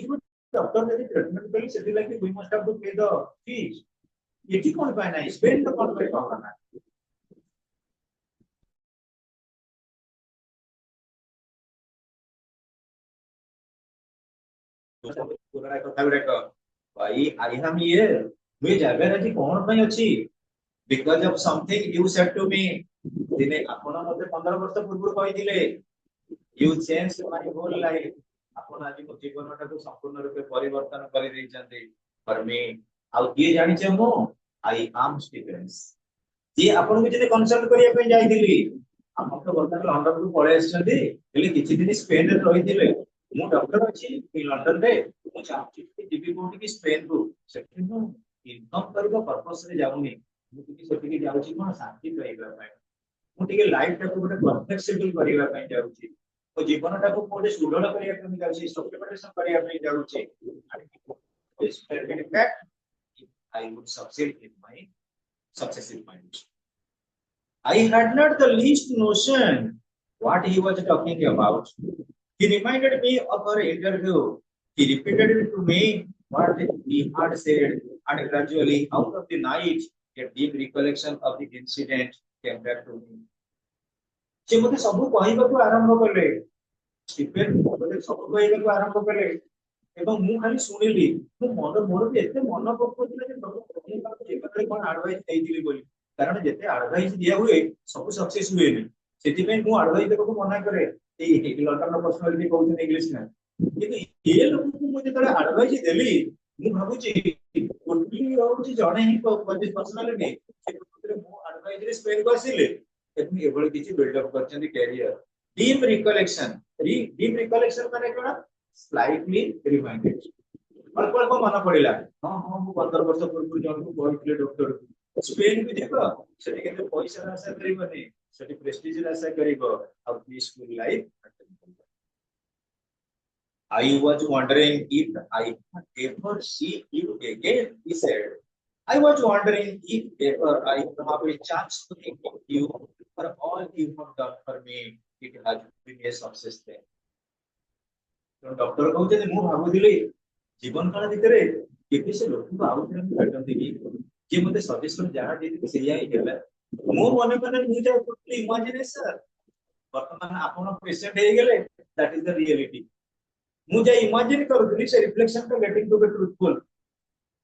डॉक्टर ने ट्रीटमेंट करी सेति लागी वी मस्ट हैव टू पे द फीस ये की कोन पाए नहीं स्पेन तो कोन भाई पाउना नहीं पुराना कथा गुडा भाई आई हम ये वे जगह रे कोन भाई अछि because of something you said to me दिने आपण मते 15 वर्ष पूर्व कहि दिले you change my whole life आपण आज को जीवनटा को संपूर्ण रूप परिवर्तन करि दै छथि फॉर मी आउ ये जानि छ मो आई एम स्टीफेंस जे आपण को जे कंसल्ट करिया पे जाई दिली आपण तो वर्तमान लंदन को पळे आछथि एले किछि दिन स्पेन रे रहि दिले मु डॉक्टर अछि इन लंदन रे मु चाहछि कि जीबी कोठी की स्पेन को सेठी नो इनकम करबा पर्पस रे जाउनी मु कि सेठी की जाउछि कोन शांति पाइबा पाए मु टिके लाइफ टा को गोटे फ्लेक्सिबल करिवा पाए जाउछि तो जीवनटा को कोडे सुडल करिया पे जाउछि सप्लीमेंटेशन करिया पे जाउछि इस in fact I would succeed in my successive mind. I had not the least notion what he was talking about. He reminded me of our interview. He repeated it to me what he had said, and gradually, out of the night, a deep recollection of the incident came back to me. से मुझे सबू कहबा को आरंभ करले Stephen मुझे सबू कहबा को आरंभ करले एवं मु खाली सुनिली मु मन मोर भी एते मन पकोतिले जे प्रभु कहबा को एबे कोन एडवाइस देइदिली बोली कारण जेते एडवाइस दिया हुए सब सक्सेस हुए नहीं ସେଥିପାଇଁ ମୁଁ ଆଡଭାଇସ୍ ଦେବାକୁ ମନା କରେ ଏଇ ଲଣ୍ଡନର ପର୍ସନାଲିଟି କହୁଛନ୍ତି ଇଂଲିଶ ନା କିନ୍ତୁ ଏ ଲୋକଙ୍କୁ ମୁଁ ଯେତେବେଳେ ଆଡଭାଇସ୍ ଦେଲି ମୁଁ ଭାବୁଛି ଗୋଟିଏ ହଉଛି ଜଣେ ହିଁ ପର୍ସନାଲିଟି ମୁଁ ଆଡଭାଇସ୍ ରେ ସ୍ପେନ୍ ଆସିଲେ ଏବଂ ଏଭଳି କିଛି ବିଲ୍ଡଅପ୍ କରିଛନ୍ତି କ୍ୟାରିୟର ଡିପ୍ ରିକଲେକ୍ସନ ମାନେ କଣ ସ୍ଲାଇଟଲି ରିମାଇଣ୍ଡେଡ ଅଳ୍ପ ଅଳ୍ପ ମନେ ପଡିଲା ହଁ ହଁ ମୁଁ 15 ବର୍ଷ ପୂର୍ବରୁ ଜଣକୁ କହିଥିଲି ଡକ୍ଟର ସ୍ପେନ୍ କୁ ଯିବ ସେଠି କେତେ ପଇସା ଆଶା କରିବନି ସେଠି ପ୍ରେଷ୍ଟିଜ ଆଶା କରିବ ଆଉ peaceful life I was wondering if I would ever see you again, he said. I was wondering if ever I would have a chance to think of you for all you have done for me. It has been a success there. Doctor କହୁଛନ୍ତି ମୁଁ ଭାବୁଥିଲି ଜୀବନ କାଳ ଭିତରେ କେବେ ସେ ଲୋକଙ୍କୁ ଆଉ ଥରେ ମୁଁ ଭେଟନ୍ତି କି ଯିଏ ମତେ ସଜେସନ ଯାହା ଦେଇଥିଲେ ସେଇଆ ହିଁ ହେଲା ମୁଁ ମନେ ମନେ ମୁଁ ଯାହା କରୁଥିଲି ଇମାଜିନେସନ ବର୍ତ୍ତମାନ ଆପଣ ପେସେଣ୍ଟ ହେଇଗଲେ ଦ୍ୟାଟ ଇଜ ଦ ରିଆଲିଟି ମୁଁ ଯାହା ଇମାଜିନ କରୁଥିଲି ସେ ରିଫ୍ଲେକ୍ସନ ଟା ଗେଟିଂ ଟୁ be truthful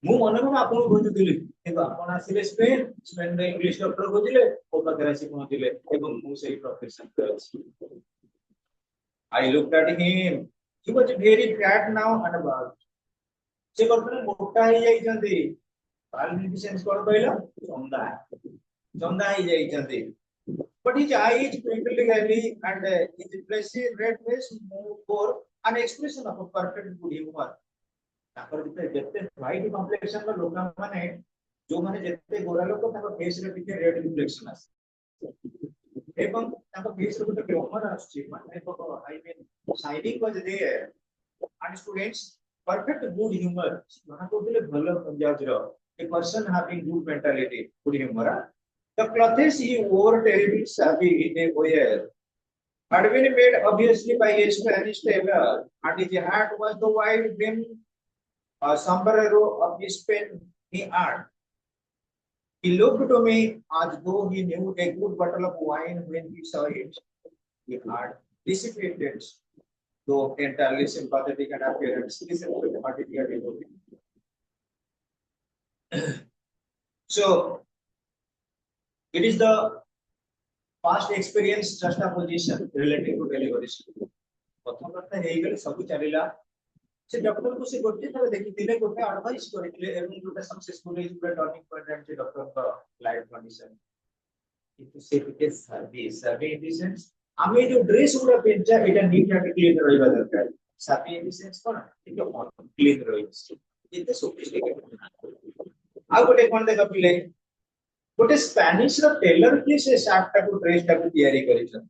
ମୁଁ ମନେ ମନେ ଆପଣଙ୍କୁ ବୁଝୁଥିଲି କିନ୍ତୁ ଆପଣ ଆସିଲେ ସ୍ପେନରେ ଇଂଲିଶ ଡକ୍ଟର ବୁଝିଲେ ମୋ ପାଖରେ ଆସି ପହଞ୍ଚିଲେ ଏବଂ ମୁଁ ସେଇ ପ୍ରଫେସନରେ ଅଛି I looked at him. He was very fat now and bald. ସେ ବର୍ତ୍ତମାନ ମୋଟା ହେଇଯାଇଛନ୍ତି ପାଲମିସେନ୍ସ କଣ କହିଲ ଚନ୍ଦା ହେଇଯାଇଛନ୍ତି but his eyes twinkling heavily and his impressive red face moved for an expression of a perfect good humor ତାଙ୍କର ଭିତରେ ଯେତେ ହ୍ୱାଇଟ କମ୍ପ୍ଲେକ୍ସନ ର ଲୋକମାନେ ଯୋଉମାନେ ଯେତେ ଗୋରା ଲୋକ ତାଙ୍କ ଫେସ ରେ ଟିକେ ରେଡ୍ ରିଫ୍ଲେକ୍ସନ ଆସେ ଏବଂ ତାଙ୍କ ଫେସ ରେ ଗୋଟେ ଗ୍ଲୋମର ଆସୁଛି ମାନେ I mean shining was there and students perfect good humor ଜଣା କହୁଥିଲେ ଭଲ ପଞ୍ଜାବର a person having good mentality good humor the clothes he wore terribly shabby in a way had been made obviously by a Spanish tailor and his hat was the wide brim sombrero of Spain he had. He looked to me as though he knew a good bottle of wine when he saw it. He had dissipated, though entirely sympathetic and appearance. Listen to the particular devotion. So, it is the past experience juxtaposition relating to delivery. प्रथम କଥା ହେଇଗଲେ ସବୁ ଚାଲିଲା से doctor को से गोटे थोड़ा देखिथिले गोटे एडवाइस କରିଥିଲେ ଏବଂ ଗୋटे सक्सेसफुल इज गोटे टर्निंग पॉइंट ଜାଣିଛି डॉक्टर का लाइफ कंडीशन କିନ୍ତୁ ସେ ଟିକେ सर्वे इन द सेंस ଆମେ जो dress गुडा Pincha Etah neat and clean रहइबा दरकार सर्वे इन द सेंस कोन ଟିକେ क्लीन रहइबा एते सोफिस्टिकेटेड आ गोटे कोन देखा पिले गोटे स्पेनिश रो टेलर की से शार्ट टा को ड्रेस टा को तैयारी करिसन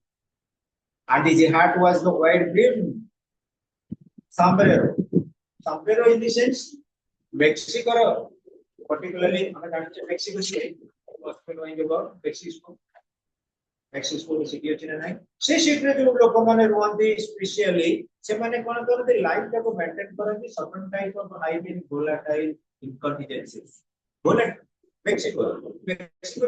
and his hat was the wide brim sombrero in the sense Mexico particularly ଆମେ ଜାଣିଛେ ମେକ୍ସିକୋ ସିଟି ହସ୍ପିଟାଲ କହିବେ ମେକ୍ସିକୋ ସିଟି ଅଛି ନା ନାହିଁ ସେ ସିଟିରେ ଯୋଉ ଲୋକମାନେ ରୁହନ୍ତି ସ୍ପେଶିଆଲି ସେମାନେ କଣ କରନ୍ତି ଲାଇଫ ଟାକୁ ମେଣ୍ଟେନ କରନ୍ତି ସର୍ଟନ ଟାଇପ ଅଫ ହାଇଜିନ୍ ଭୋଲାଟାଇଲ ଇନକନ୍ଟିଜେନ୍ସିସ୍ ମେକ୍ସିକୋ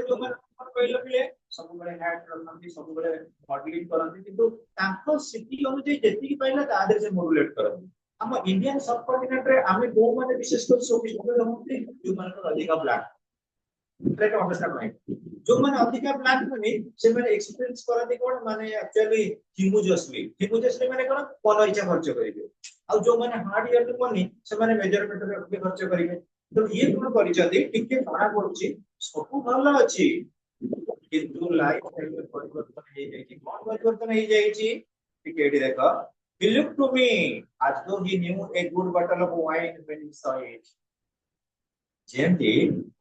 ଯୋଉମାନେ କଣ କହିଲେ ପିଲେ ସବୁବେଳେ ହ୍ୟାଟ ରଖନ୍ତି ସବୁବେଳେ ମଡେଲିଂ କରନ୍ତି କିନ୍ତୁ ତାଙ୍କ ସିଟି ଅନୁଯାୟୀ ଯେତିକି ପାଇଲା ତା ଦେହରେ ସେ ମଡୁଲେଟ କରନ୍ତି ଆମ इंडियन सबकॉन्टिनेंट रे आमे दो माने विशेष कर सोफिस्टिकेटेड होती जो माने अधिक black try to understand right जो माने अधिक ब्लैक माने से माने एक्सपीरियंस करते कोन माने एक्चुअली हिमुजसली माने कोन मन इच्छा खर्च करिवे आ जो माने हार्ड इयर मनी से माने मेजरमेंट रे खर्च करिवे तो ये कोन करिजदी टिके बड़ा पड़ुची सब भलो अछि किंतु लाइफ टाइम परिवर्तन हे जाई छी कोन परिवर्तन हे जाई छी टिके एठी देखो He looked to me as though he knew a good bottle of wine when he saw it. जेमती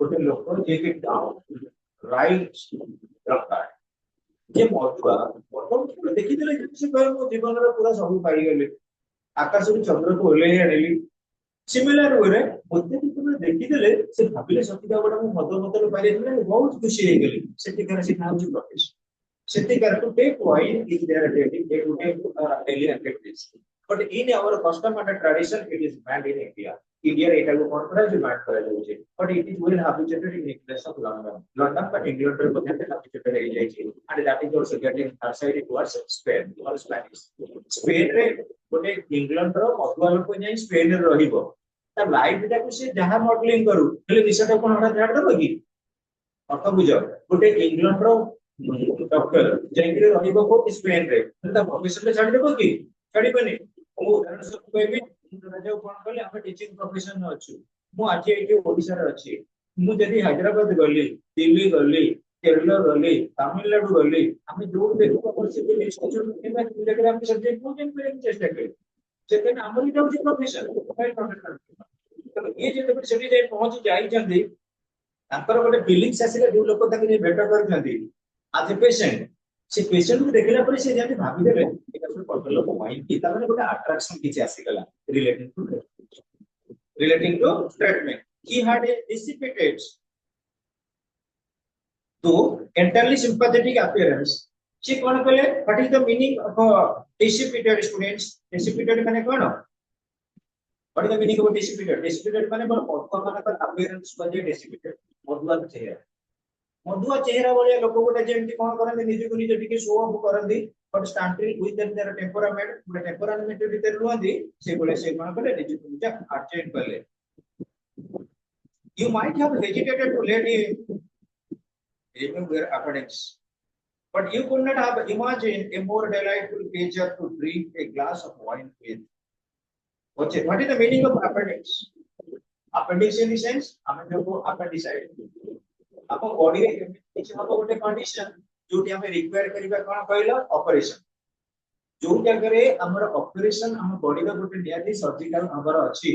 गोटे लोक जे के डाउन राइट रखता जे मधुआ बटन देखि देले से कह मो जीवन रे पूरा सब पाई गेले आकाश रे चंद्र को ओले आनिली सिमिलर वे रे मते तुम देखि देले से भाबिले सतीदा गोटा मो मधु पाई देले बहुत खुशी हे गेली सेठी करे से नाम जी प्रॉफिस Sitting there to take wine is their daily daily activities. But in our custom and tradition, it is banned in India. India it has been banned for education. But it is well habituated in the place of London. London, but England is habituated in education. And that is also getting outside towards Spain or Spanish. Spain, but England, Australia, Spain, Rohibo. The life that we see, Jaha modeling Guru, Philip Nisata Konada Jada Bagi. Or Bujo, put England. Doctor जैसे रहिबो को Spain रे त भविष्य में छाडी देबो कि छाडी बनी मु उदाहरण सब कहबी राजा कोन कहले हम टीचिंग प्रोफेशन में अछि मु आज एठी ओडिसा रे अछि मु जदी हैदराबाद गली दिल्ली गली केरला गली तमिलनाडु गली हम जो देखो परिस्थिति इंस्टीट्यूट में जगह हम सब्जेक्ट को जेन पे चेष्टा करी सेकेंड हमर इटा अछि प्रोफेशन तो ये जे सेठी जाय पहुंच जाई जंदी ताकर गोटे फीलिंग्स आसिले जो लोक ताके भेट करजंदी आज ए पेशेंट से पेशेंट को देखला पर से जानि भाबी देबे एटा सब पटल को माइंड की ताने गोटे अट्रैक्शन किछि आसी गला relating to treatment he had a dissipated though entirely sympathetic appearance she कोन कहले what is the meaning of dissipated students dissipated माने कोन what is the meaning of dissipated dissipated माने पर मान appearance को जे dissipated मधुआ चेहरा वाले लोक गोटे जेमति कोन करन निजे को निजे टिके शो अप करन but standard with their temperament गोटे टेम्परामेंट भीतर रुहंदी से बोले से कोन करे निजे को निजे अटेंड करले you might have hesitated to let him remove their appendix but you could not have imagined a more delightful creature to drink a glass of wine with what is the meaning of appendix appendix in the sense I mean go appendicitis आप body रे किछ हम गोटे condition जोटी हम require करिबा कोन कहलो operation जो जगह रे हमर ऑपरेशन हम बॉडी रे गोटे नियादी सर्जिकल हबर अछि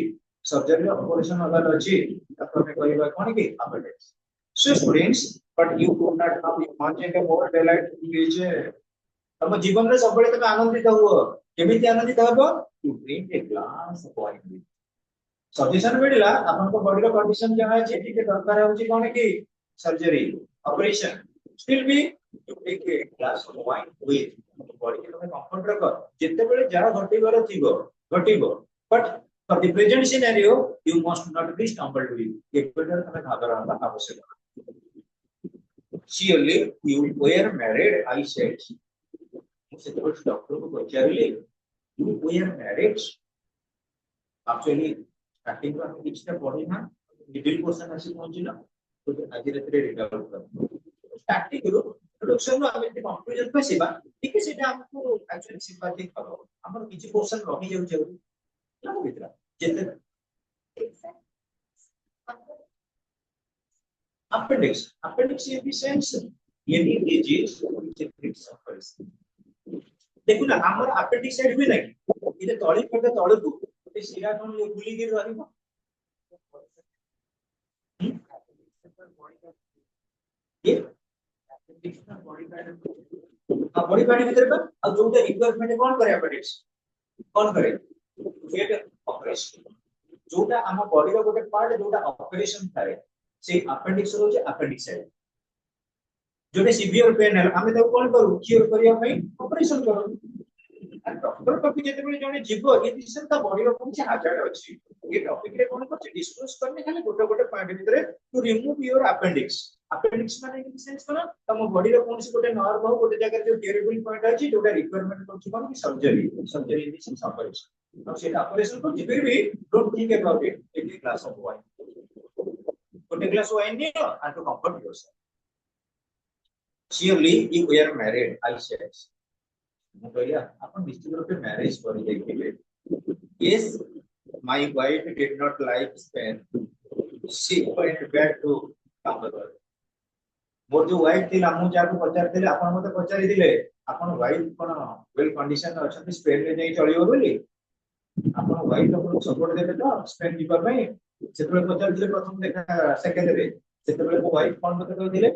सर्जरी ऑपरेशन हबर अछि तब हम कहबा कोन कि appendix so students but you could not have imagine a more delight which हम जीवन रे सबले तमे आनंदित हो केमिति आनंदित हबो to drink a glass of wine suggestion मिलला आपन को बॉडी रो कंडीशन जहा अछि ठीक दरकार होछि कोन कि surgery operation still be you take a glass of wine with body के तमे कंफर्ट रख जते बेले जरा घटिबार थिबो घटिबो but for the present scenario you must not be stumbled with एक बेले तमे घाबरा आवश्यक surely you were married I said से तो डॉक्टर को पचारले you were married actually starting में किछटा पढ़ी ना मिडिल पोर्शन आसी पहुंचिला तो आज रात्रि रिकवर कर स्टार्टिंग करो इंट्रोडक्शन रो आमे कंक्लूजन पे सेवा ठीक है सेटा हमको एक्चुअली सिंपैथिक करो हमर किछि पोर्शन रहि जाउ छै ना मित्र जेते appendix in the sense any disease which affects suffers देखु ना हमर appendix साइड भी नहीं इते तळी पटे तळ दु ते सिरा कोन गुली गिर रहिबो ये बॉडी पैड भीतर का अब जोटा रिक्वायरमेंट कोन करे अपेंडिक्स कोन करे गेट ऑपरेशन जोटा हम बॉडी रो गोटे पार्ट जोटा ऑपरेशन करे से अपेंडिक्स रो जे अपेंडिक्साइड जोटे सीवियर पेन है हमें तो कोन करू क्योर करिया पई ऑपरेशन करू डॉक्टर पाखी जते बेले जने जीव ए दिसन ता बॉडी रो कोन हाजार्ड अछि ये टॉपिक रे कोन करछ डिस्कस करने खाली गोटे गोटे पॉइंट भीतर टू रिमूव योर अपेंडिक्स माने इन सेंस कोन तम बॉडी रो कोन से गोटे नर्व हो गोटे जगह जो टेरिबल पॉइंट अछि जोटा रिक्वायरमेंट करछ कोन कि सर्जरी इन दिस ऑपरेशन अब से ऑपरेशन को फिर भी don't think about it take a glass of wine गोटे ग्लास वाइन नियो and to comfort yourself surely you were married I said मु कहलिया अपन निश्चित रूप से मैरिज करि देखिले yes my wife did not like Spain she went back to Cameroon मोर जो wife थी मु जाको पचार थिले अपन मते पचारि दिले अपन वाइफ कोन वेल कंडीशन अछन स्पेन रे नै चलियो बोली अपन वाइफ अपन सपोर्ट देबे तो स्पेन जीवा पई सेतबे पचार दिले प्रथम देखा सेकंड रे सेतबे को वाइफ कोन मते कहि दिले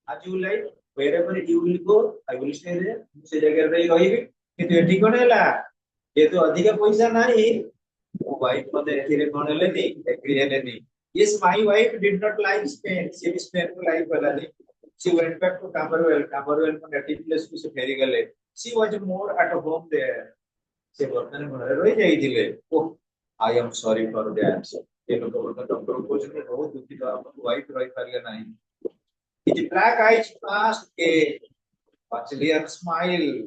as you like wherever you will go I will stay there से जगह रे रहिबी किंतु एठी कोन हैला ये तो अधिक पैसा नाही ओ वाइफ मते एथिरे कोन ले नी एग्री हेले नी yes my wife did not like Spain she Spain को लाइक वाला नहीं she went back to Cameroon को नेटिव प्लेस को से फेरी गले she was more at home there से वर्तमान में रहि जाई दिले ओ I am sorry for that ये लोग को डॉक्टर को जे बहुत दुखित अपन वाइफ रहि पारिया नहीं his black eyes cast a peculiar smile.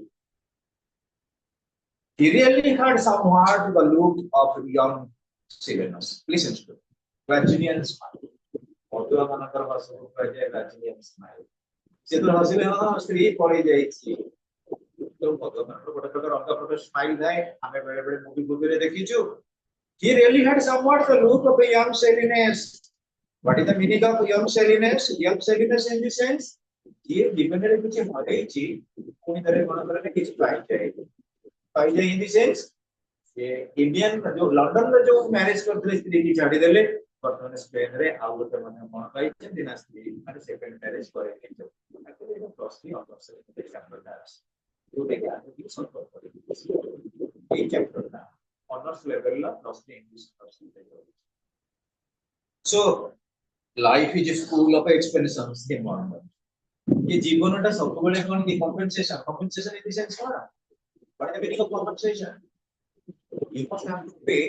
He really had somewhat the look of young Silenus. Listen to it. Virginian smile. Virginian smile. से तो हसिले हां स्त्री पळी जाईची तो भगवान गोटे प्रकार अंग प्रकार स्माइल थाए आमे बेले बेले मूवी रे देखिछु he really had somewhat the look of a young silliness. What is the meaning of young silliness? Young silliness in the sense ये जीवन रे कुछ मरेची कोई तरह कोन तरह किछ पाई जाए in the sense ये इंडियन जो लंदन में जो मैरिज करते स्त्री की छाड़ी देले वर्तमान स्पेन रे आउ गोटे माने कोन पाई दिना स्त्री माने सेकंड मैरिज करे के एक्चुअली ये प्रोसेस ऑफ से चैप्टर दैट्स जोटे के आगे की संपर्क करे ये चैप्टर ना ऑनर्स लेवल ला plus 3 English process so life is a school of expansions के मन ये जीवनटा सब बेले कोन की compensation in the sense cone what is the meaning of compensation you must have to pay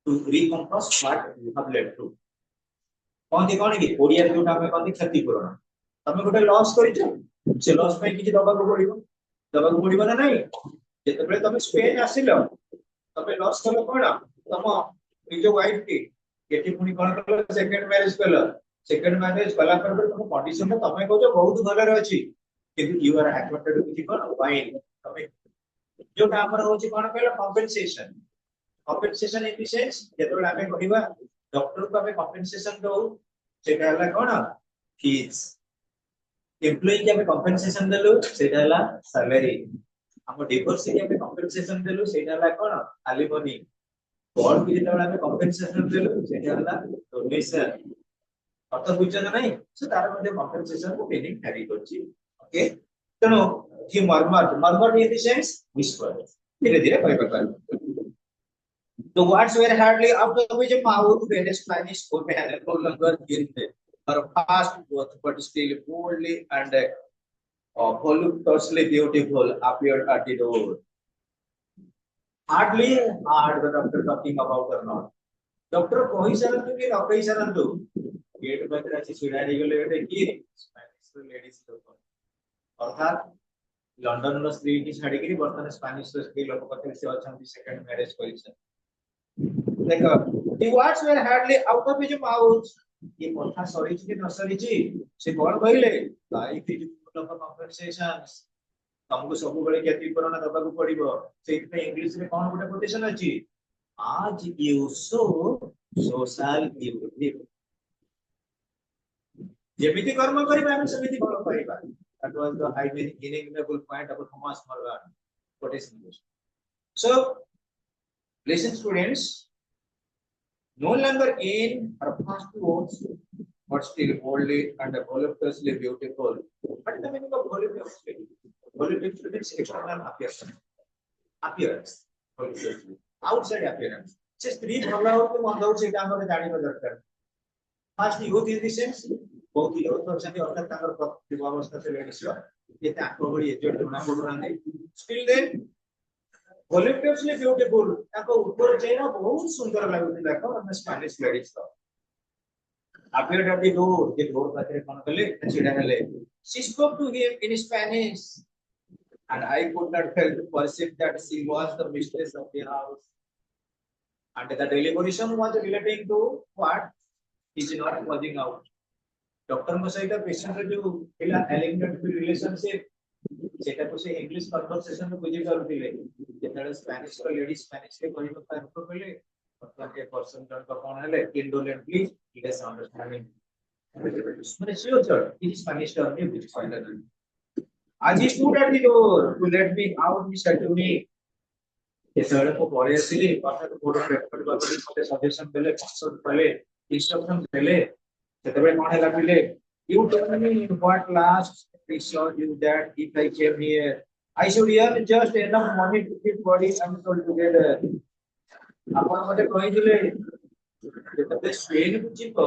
to recompass what you have led to कौन की ओडिया जोटा में कौन क्षति पूर्ण तमे गोटे लॉस करिছো से लॉस पे किछि दबा को पड़िबो ना नहीं जेते बेले तमे स्पेन आसिलो तमे लॉस कलो कोन तम निज वाइफ की केटी पुनी कोन कलो सेकंड मैरिज कला पर तुम कंडीशन तमे कहजो बहुत भले रे अछि किंतु यू आर एक्वाइटेड किछि कोन वाइन तमे जोटा हमर होछि कोन कहला कंपेंसेशन इन द सेंस जेतोला हमें कहिबा डॉक्टर को हमें कंपेंसेशन दो सेटा हला कोन फीस एम्प्लॉय के हमें कंपेंसेशन देलु सेटा हला सैलरी हम डिवोर्स के हमें कंपेंसेशन देलु सेटा हला कोन एलिमनी बॉल के जेतोला हमें कंपेंसेशन देलु सेटा हला डोनेशन अर्थ बुझना नहीं सो तार मध्ये कंपेंसेशन को मीनिंग कैरी करछि ओके तनो कि murmur in the sense whisper धीरे धीरे कहि पता the words were hardly out of his mouth when a Spanish woman no longer in her past growth but still boldly and voluptuously beautiful appeared at the door hardly heard the doctor talking about her not doctor कहि सरंतु कि न कहि सरंतु gate पर अछि छिड़ारी गले बेटे कि Spanish ladies लोग अर्थात लंडन रो स्त्री की छाड़ी के वर्तमान स्पेनिश स्त्री लोग पते से अछंती सेकंड मैरिज करिसन देखो the words were hardly out of his mouth ये कथा सरी कि न सरी जी से कोन कहले लाइफ इज फुल ऑफ कंपनसेशंस हमको सब बेले क्षति पूर्ण दबा को पड़िबो सेहि पे इंग्लिश में कोन गोटे कोटेशन अछि as you sow shall you live जेमिति कर्म करिबा हम समिति फल पाइबा that was the inimitable point of Thomas Morgan quotation so listen students no longer in her past words but still boldly and voluptuously beautiful what is the meaning of voluptuously voluptuously means external appearance voluptuously outside appearance से स्त्री भला हो कि मंद हो सेटा हमरे जानिबा दरकार first youth in the sense बहुत ही लोग अछंती अर्थात ताकर प्रतिभा अवस्था से लेडीज ये ताको बड़ी एजेड होना पड़ुना स्टिल देन voluptuously beautiful ताको ऊपर चेहरा बहुत सुंदर लागुती देखो हम स्पेनिश लेडीज का appeared at the door के door पाखरे कोन कले छिडा हले she spoke to him in Spanish and I could not fail to perceive that she was the mistress of the house and the deliberation was relating to what is not working out doctor को सहित patient जो पिला elegant relationship सेटा को से English conversation में बुझी करथिले जेतले स्पेनिश को लेडी स्पेनिश के कहि न पार को कहले मतलब के पर्सन जन को कोन हले इंडोलेंटली इट इज अंडरस्टैंडिंग माने फ्यूचर इन स्पेनिश टर्म में बुझ फाइनल आज he stood at the door to let me out me said to me जेतले को परे आसीली पाठा को फोटो रेकॉर्ड करबे मते सजेशन देले कंसल्ट कले इंस्ट्रक्शन देले सेतबे कोन हला पिले you tell me what last I saw you that if I came here I should earn just enough money to keep body and soul together आपण मते कहिदिले जेतबे स्पेन बुझिबो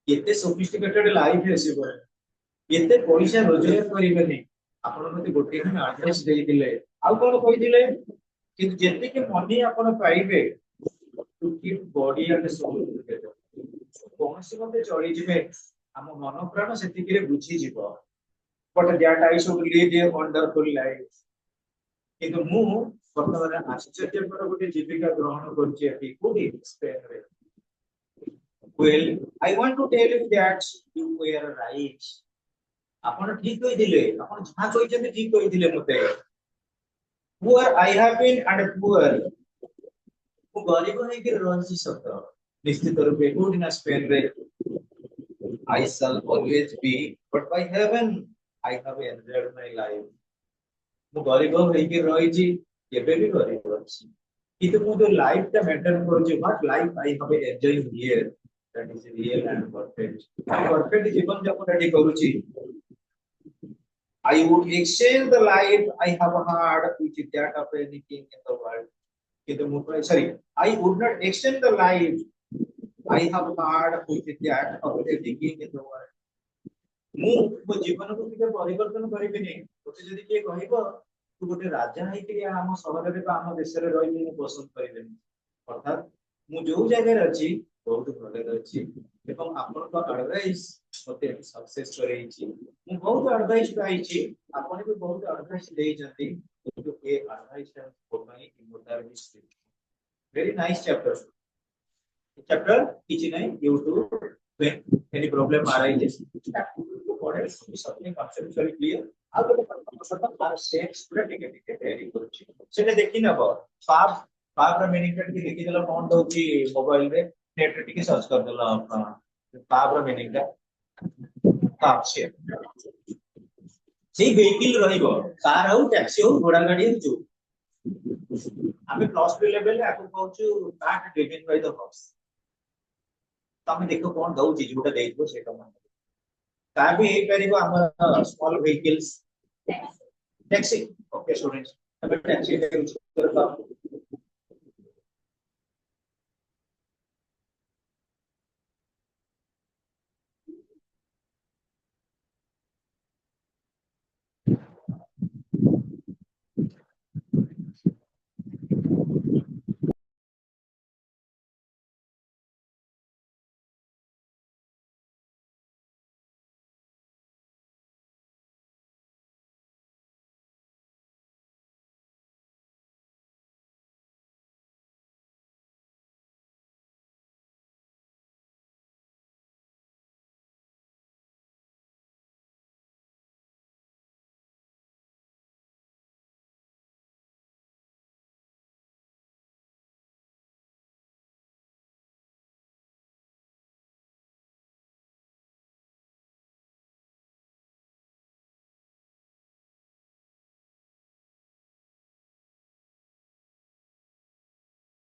केते सोफिस्टिकेटेड लाइफ हेसिबो केते पैसा रोजगार करिबेनी आपण मते गोटे दिन एड्रेस देई दिले आ कोन कहिदिले कि जेते के मनी आपण पाइबे to keep body and soul together कौन से मते चली जिवे हम मन प्राण सेति के बुझी जीवो but that I should lead a wonderful life किंतु मु वर्तमान आश्चर्यकर गोटे जीविका ग्रहण करछि एति कोडी स्पेन रे well I want to tell you that you were right आपण ठीक कहिदिले आपण जहा कहिसेंती ठीक कहिदिले मते poor I have been and poor मु गरीब नहीं कि रही सत निश्चित रूपे कोडिना स्पेन रे I shall always be but by heaven I have enjoyed my life मु गरीब होइके रहिछि केबे भी गरीब अछि किंतु मु जो लाइफ टा मेंटेन करूछि what life I have enjoyed here that is real and perfect जीवन यापन रेडी करूछि I would exchange the life I have had with that of any king in the world. Sorry, I would not exchange the life I have had with that of any king in the world. ମୁଁ ମୋ ଜୀବନକୁ ଟିକେ ପରିବର୍ତ୍ତନ କରିବିନି ମୋତେ ଯଦି କିଏ କହିବ ତୁ ଗୋଟେ ରାଜା ହେଇକି ଆମ ସହରରେ ବା ଆମ ଦେଶରେ ରହିବି ମୁଁ ପସନ୍ଦ କରିବିନି ଅର୍ଥାତ ମୁଁ ଯୋଉ ଜାଗାରେ ଅଛି ବହୁତ ଭଲରେ ଅଛି ଏବଂ ଆପଣଙ୍କ ଆଡଭାଇସ୍ ମୋତେ ସକ୍ସେସ କରେଇଛି ମୁଁ ବହୁତ ଆଡଭାଇସ୍ ପାଇଛି ଆପଣ ବି ବହୁତ ଆଡଭାଇସ୍ ଦେଇଛନ୍ତି କିନ୍ତୁ ଏ ଆଡଭାଇସ୍ ଟା ମୋ ପାଇଁ ଇମ୍ପୋର୍ଟାଣ୍ଟ very nice chapter କିଛି ନାହିଁ YouTube when any problem arises something conceptually clear ଆଉ ଗୋଟେ କଥା ତାର ସେନ୍ସ ପୁରା ଟିକେ ଟିକେ ଭେରି କରୁଛି ସେଟା ଦେଖି ନବ ପାପ ର ମିନିଂ ଟା ଟିକେ ଦେଖି ଦେଲ କଣ ଦଉଛି ମୋବାଇଲ ରେ ନେଟ ରେ ଟିକେ सर्च कर ଦେଲ ପାପ ର ମିନିଂ ଟା ପାପ ସେ ସେଇ vehicle ରହିବ କାର ହଉ ଟ୍ୟାକ୍ସି ହଉ ଘୋଡ଼ା ଗାଡି ହଉ ଯୋଉ ଆମେ ପ୍ଲସ୍ 3 ଲେଭେଲ ରେ ଆକୁ କହୁଛୁ that driven by the horse ତମେ ଦେଖ କଣ ଦଉଛି ଯୋଉଟା ଦେଇଥିବ ସେଇଟା ମନେ ତା ବି ହେଇ ପାରିବ ଆମର ସ୍ମall vehicles टैक्सी ओके स्टूडेंट्स अब टैक्सी